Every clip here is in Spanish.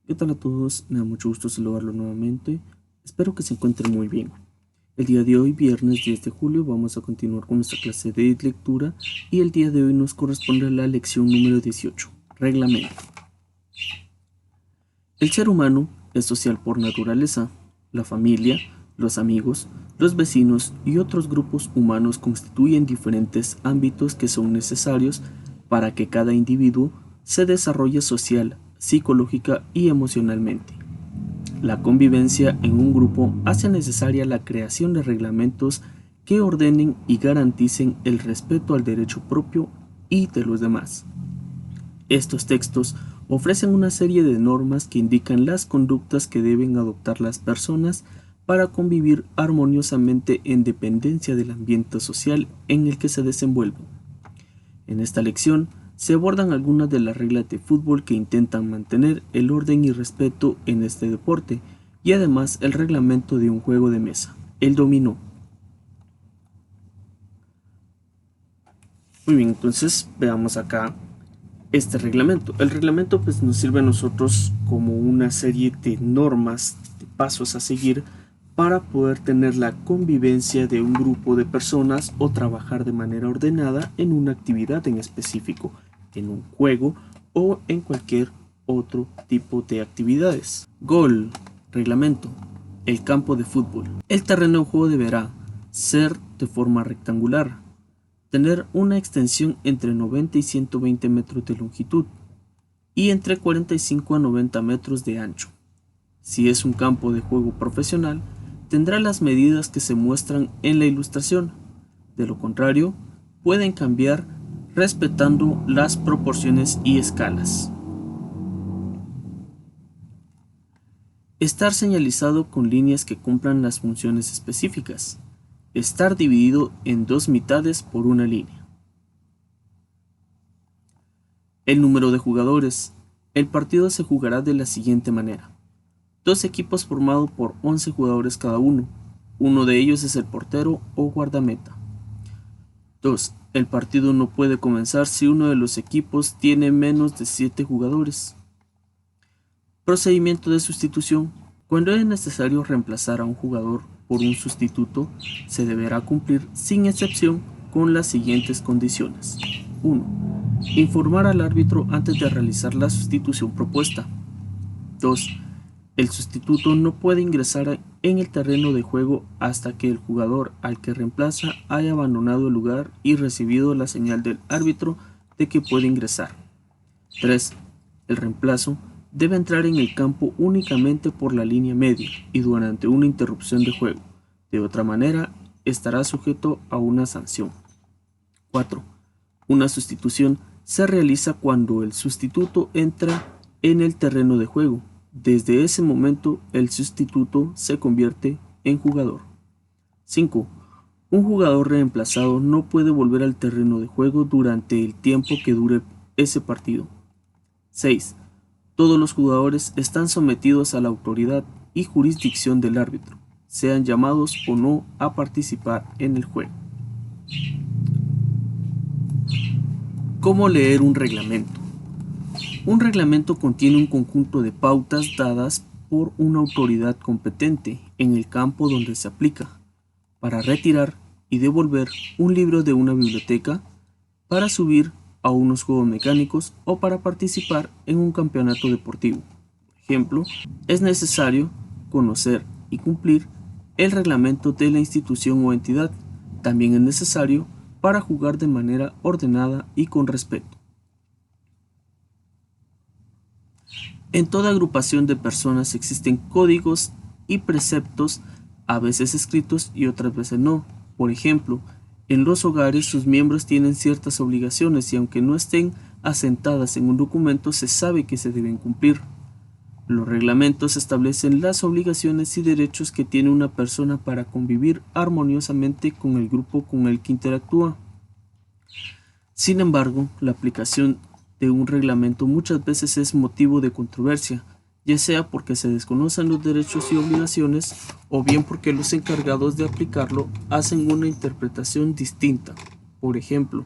¿Qué tal a todos? Me da mucho gusto saludarlo nuevamente. Espero que se encuentren muy bien. El día de hoy, viernes 10 de julio, vamos a continuar con nuestra clase de lectura y el día de hoy nos corresponde la lección número 18, Reglamento. El ser humano es social por naturaleza. La familia, los amigos, los vecinos y otros grupos humanos constituyen diferentes ámbitos que son necesarios para que cada individuo se desarrolle social, psicológica y emocionalmente. La convivencia en un grupo hace necesaria la creación de reglamentos que ordenen y garanticen el respeto al derecho propio y de los demás. Estos textos ofrecen una serie de normas que indican las conductas que deben adoptar las personas para convivir armoniosamente en dependencia del ambiente social en el que se desenvuelven. En esta lección se abordan algunas de las reglas de fútbol que intentan mantener el orden y respeto en este deporte y además el reglamento de un juego de mesa, el dominó. Muy bien, entonces veamos acá este reglamento. El reglamento pues nos sirve a nosotros como una serie de normas, de pasos a seguir para poder tener la convivencia de un grupo de personas o trabajar de manera ordenada en una actividad en específico, en un juego o en cualquier otro tipo de actividades. Gol, reglamento, el campo de fútbol. El terreno de juego deberá ser de forma rectangular, tener una extensión entre 90 y 120 metros de longitud y entre 45 a 90 metros de ancho. Si es un campo de juego profesional, tendrá las medidas que se muestran en la ilustración. De lo contrario, pueden cambiar respetando las proporciones y escalas. Estar señalizado con líneas que cumplan las funciones específicas. Estar dividido en dos mitades por una línea. El número de jugadores. El partido se jugará de la siguiente manera. Dos equipos formados por 11 jugadores cada uno. Uno de ellos es el portero o guardameta. 2. El partido no puede comenzar si uno de los equipos tiene menos de 7 jugadores. Procedimiento de sustitución. Cuando es necesario reemplazar a un jugador por un sustituto, se deberá cumplir sin excepción con las siguientes condiciones. 1. Informar al árbitro antes de realizar la sustitución propuesta. 2. El sustituto no puede ingresar en el terreno de juego hasta que el jugador al que reemplaza haya abandonado el lugar y recibido la señal del árbitro de que puede ingresar. 3. El reemplazo debe entrar en el campo únicamente por la línea media y durante una interrupción de juego. De otra manera, estará sujeto a una sanción. 4. Una sustitución se realiza cuando el sustituto entra en el terreno de juego. Desde ese momento, el sustituto se convierte en jugador. 5. Un jugador reemplazado no puede volver al terreno de juego durante el tiempo que dure ese partido. 6. Todos los jugadores están sometidos a la autoridad y jurisdicción del árbitro, sean llamados o no a participar en el juego. ¿Cómo leer un reglamento? Un reglamento contiene un conjunto de pautas dadas por una autoridad competente en el campo donde se aplica, para retirar y devolver un libro de una biblioteca, para subir a unos juegos mecánicos o para participar en un campeonato deportivo. Por ejemplo, es necesario conocer y cumplir el reglamento de la institución o entidad. También es necesario para jugar de manera ordenada y con respeto. En toda agrupación de personas existen códigos y preceptos, a veces escritos y otras veces no. Por ejemplo, en los hogares sus miembros tienen ciertas obligaciones y aunque no estén asentadas en un documento, se sabe que se deben cumplir. Los reglamentos establecen las obligaciones y derechos que tiene una persona para convivir armoniosamente con el grupo con el que interactúa. Sin embargo, la aplicación de un reglamento muchas veces es motivo de controversia, ya sea porque se desconocen los derechos y obligaciones o bien porque los encargados de aplicarlo hacen una interpretación distinta. Por ejemplo,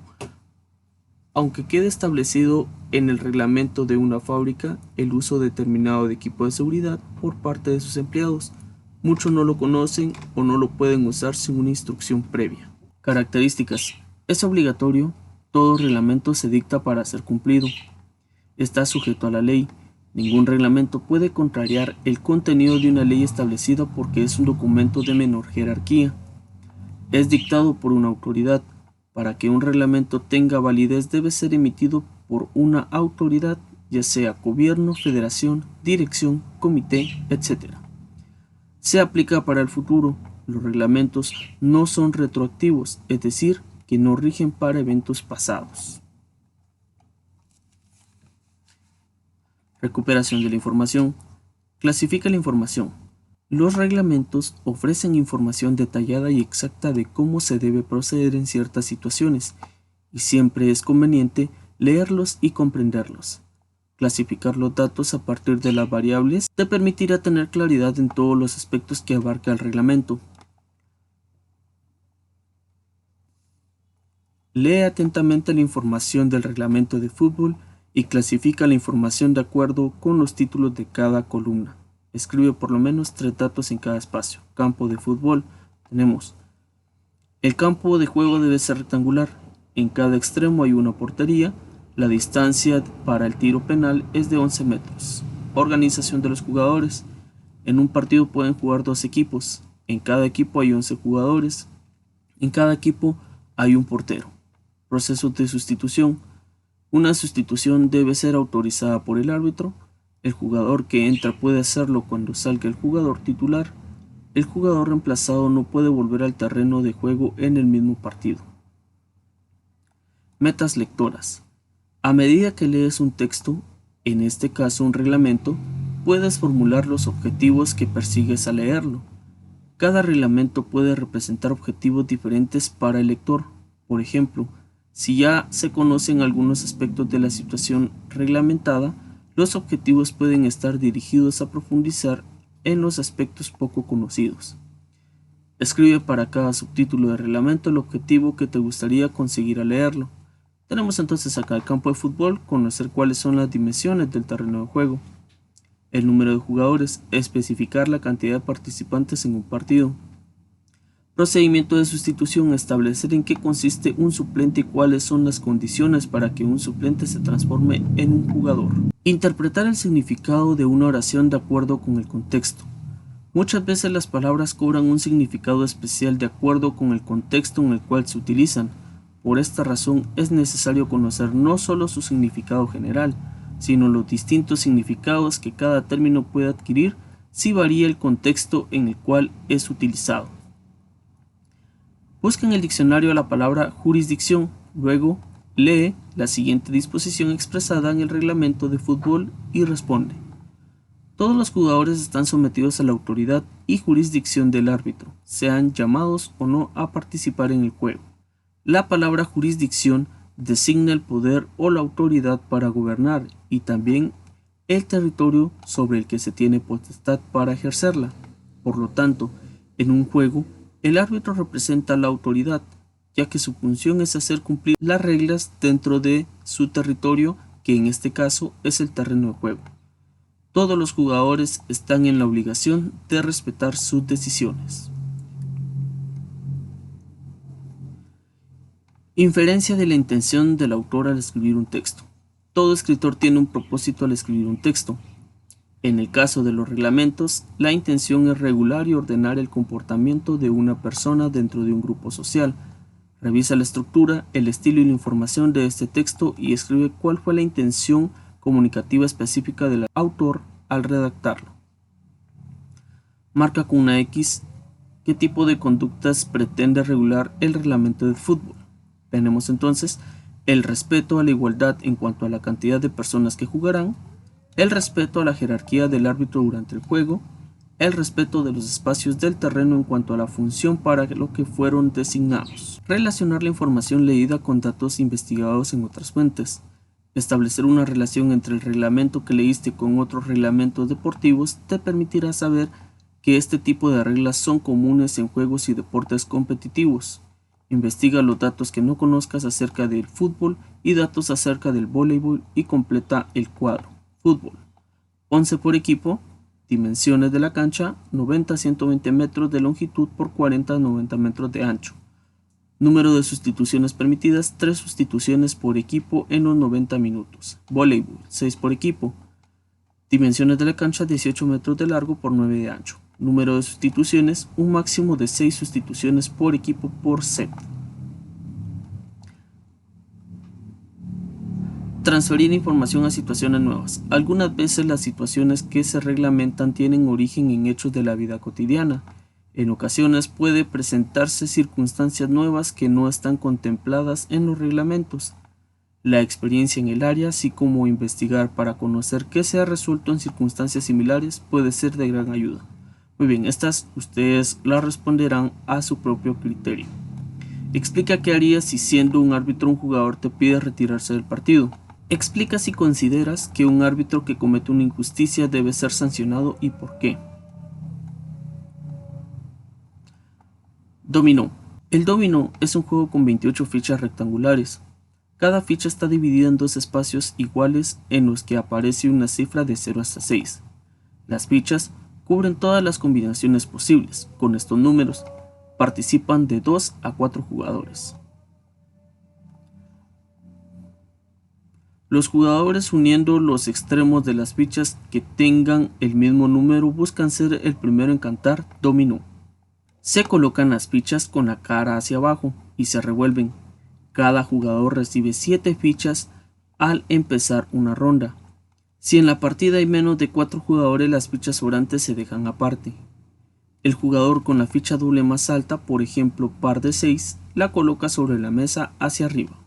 Aunque quede establecido en el reglamento de una fábrica el uso determinado de equipo de seguridad por parte de sus empleados, muchos no lo conocen o no lo pueden usar sin una instrucción previa. Características. Es obligatorio, todo reglamento se dicta para ser cumplido. Está sujeto a la ley. Ningún reglamento puede contrariar el contenido de una ley establecida porque es un documento de menor jerarquía. Es dictado por una autoridad. Para que un reglamento tenga validez debe ser emitido por una autoridad, ya sea gobierno, federación, dirección, comité, etc. Se aplica para el futuro. Los reglamentos no son retroactivos, es decir, que no rigen para eventos pasados. Recuperación de la información. Clasifica la información. Los reglamentos ofrecen información detallada y exacta de cómo se debe proceder en ciertas situaciones, y siempre es conveniente leerlos y comprenderlos. Clasificar los datos a partir de las variables te permitirá tener claridad en todos los aspectos que abarca el reglamento. Lee atentamente la información del reglamento de fútbol y clasifica la información de acuerdo con los títulos de cada columna. Escribe por lo menos 3 datos en cada espacio. Campo de fútbol. Tenemos: el campo de juego debe ser rectangular. En cada extremo hay una portería. La distancia para el tiro penal es de 11 metros. Organización de los jugadores. En un partido pueden jugar 2 equipos. En cada equipo hay 11 jugadores. En cada equipo hay un portero. Procesos de sustitución. Una sustitución debe ser autorizada por el árbitro. El jugador que entra puede hacerlo cuando salga el jugador titular. El jugador reemplazado no puede volver al terreno de juego en el mismo partido. Metas lectoras. A medida que lees un texto, en este caso un reglamento, puedes formular los objetivos que persigues al leerlo. Cada reglamento puede representar objetivos diferentes para el lector. Por ejemplo, si ya se conocen algunos aspectos de la situación reglamentada, los objetivos pueden estar dirigidos a profundizar en los aspectos poco conocidos. Escribe para cada subtítulo de reglamento el objetivo que te gustaría conseguir al leerlo. Tenemos entonces acá el campo de fútbol, conocer cuáles son las dimensiones del terreno de juego. El número de jugadores, especificar la cantidad de participantes en un partido. Procedimiento de sustitución, establecer en qué consiste un suplente y cuáles son las condiciones para que un suplente se transforme en un jugador. Interpretar el significado de una oración de acuerdo con el contexto. Muchas veces las palabras cobran un significado especial de acuerdo con el contexto en el cual se utilizan. Por esta razón es necesario conocer no solo su significado general, sino los distintos significados que cada término puede adquirir si varía el contexto en el cual es utilizado. Busca en el diccionario la palabra jurisdicción, luego lee la siguiente disposición expresada en el reglamento de fútbol y responde. Todos los jugadores están sometidos a la autoridad y jurisdicción del árbitro, sean llamados o no a participar en el juego. La palabra jurisdicción designa el poder o la autoridad para gobernar y también el territorio sobre el que se tiene potestad para ejercerla. Por lo tanto, en un juego, el árbitro representa la autoridad, ya que su función es hacer cumplir las reglas dentro de su territorio, que en este caso es el terreno de juego. Todos los jugadores están en la obligación de respetar sus decisiones. Inferencia de la intención del autor al escribir un texto. Todo escritor tiene un propósito al escribir un texto. En el caso de los reglamentos, la intención es regular y ordenar el comportamiento de una persona dentro de un grupo social. Revisa la estructura, el estilo y la información de este texto y escribe cuál fue la intención comunicativa específica del autor al redactarlo. Marca con una X qué tipo de conductas pretende regular el reglamento de fútbol. Tenemos entonces el respeto a la igualdad en cuanto a la cantidad de personas que jugarán, el respeto a la jerarquía del árbitro durante el juego, el respeto de los espacios del terreno en cuanto a la función para lo que fueron designados. Relacionar la información leída con datos investigados en otras fuentes. Establecer una relación entre el reglamento que leíste con otros reglamentos deportivos te permitirá saber que este tipo de reglas son comunes en juegos y deportes competitivos. Investiga los datos que no conozcas acerca del fútbol y datos acerca del voleibol y completa el cuadro. Fútbol. 11 por equipo. Dimensiones de la cancha: 90 a 120 metros de longitud por 40 a 90 metros de ancho. Número de sustituciones permitidas: 3 sustituciones por equipo en los 90 minutos. Voleibol. 6 por equipo. Dimensiones de la cancha: 18 metros de largo por 9 de ancho. Número de sustituciones: un máximo de 6 sustituciones por equipo por set. Transferir información a situaciones nuevas. Algunas veces las situaciones que se reglamentan tienen origen en hechos de la vida cotidiana. En ocasiones puede presentarse circunstancias nuevas que no están contempladas en los reglamentos. La experiencia en el área, así como investigar para conocer qué se ha resuelto en circunstancias similares, puede ser de gran ayuda. Muy bien, estas ustedes las responderán a su propio criterio. Explica qué harías si, siendo un árbitro, un jugador te pide retirarse del partido. Explica si consideras que un árbitro que comete una injusticia debe ser sancionado y por qué. Dominó. El dominó es un juego con 28 fichas rectangulares. Cada ficha está dividida en dos espacios iguales en los que aparece una cifra de 0 hasta 6. Las fichas cubren todas las combinaciones posibles. Con estos números participan de 2 a 4 jugadores. Los jugadores, uniendo los extremos de las fichas que tengan el mismo número, buscan ser el primero en cantar dominó. Se colocan las fichas con la cara hacia abajo y se revuelven. Cada jugador recibe 7 fichas al empezar una ronda. Si en la partida hay menos de 4 jugadores, las fichas sobrantes se dejan aparte. El jugador con la ficha doble más alta, por ejemplo par de 6, la coloca sobre la mesa hacia arriba.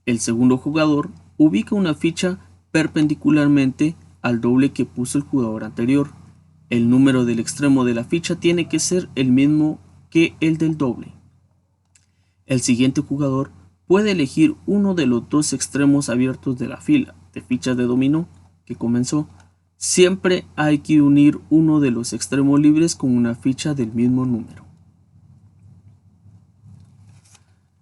El segundo jugador ubica una ficha perpendicularmente al doble que puso el jugador anterior. El número del extremo de la ficha tiene que ser el mismo que el del doble. El siguiente jugador puede elegir uno de los dos extremos abiertos de la fila de fichas de dominó que comenzó. Siempre hay que unir uno de los extremos libres con una ficha del mismo número.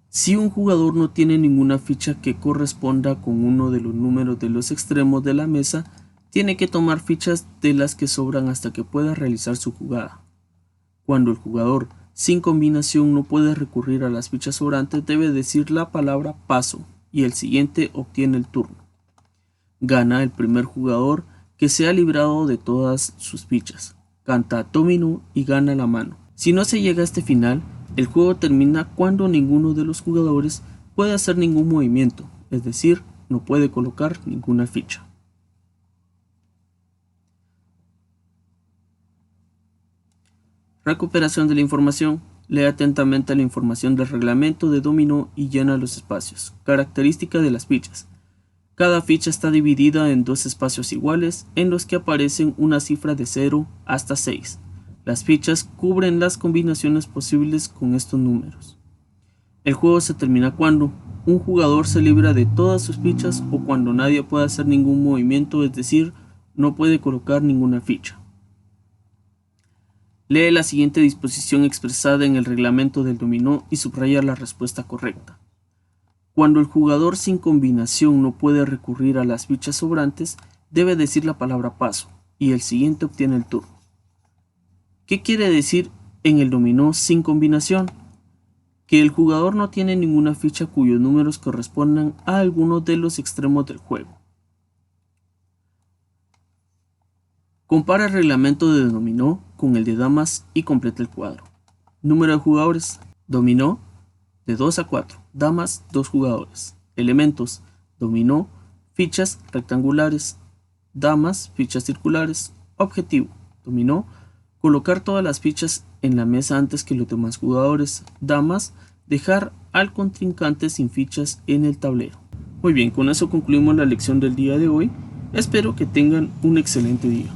Si un jugador no tiene ninguna ficha que corresponda con uno de los números de los extremos de la mesa, tiene que tomar fichas de las que sobran hasta que pueda realizar su jugada. Cuando el jugador sin combinación no puede recurrir a las fichas sobrantes, debe decir la palabra paso y el siguiente obtiene el turno. Gana el primer jugador que se ha librado de todas sus fichas. Canta dominó y gana la mano. Si no se llega a este final, el juego termina cuando ninguno de los jugadores puede hacer ningún movimiento, es decir, no puede colocar ninguna ficha. Recuperación de la información. Lee atentamente la información del reglamento de dominó y llena los espacios. Característica de las fichas. Cada ficha está dividida en dos espacios iguales en los que aparecen una cifra de 0 hasta 6. Las fichas cubren las combinaciones posibles con estos números. El juego se termina cuando un jugador se libra de todas sus fichas o cuando nadie puede hacer ningún movimiento, es decir, no puede colocar ninguna ficha. Lee la siguiente disposición expresada en el reglamento del dominó y subraya la respuesta correcta. Cuando el jugador sin combinación no puede recurrir a las fichas sobrantes, debe decir la palabra paso y el siguiente obtiene el turno. ¿Qué quiere decir en el dominó sin combinación? Que el jugador no tiene ninguna ficha cuyos números correspondan a alguno de los extremos del juego. Compara el reglamento de dominó con el de damas y completa el cuadro. Número de jugadores. Dominó de 2 a 4. Damas 2 jugadores. Elementos. Dominó fichas rectangulares. Damas fichas circulares. Objetivo. Dominó colocar todas las fichas en la mesa antes que los demás jugadores. Damas dejar al contrincante sin fichas en el tablero. Muy bien, con eso concluimos la lección del día de hoy. Espero que tengan un excelente día.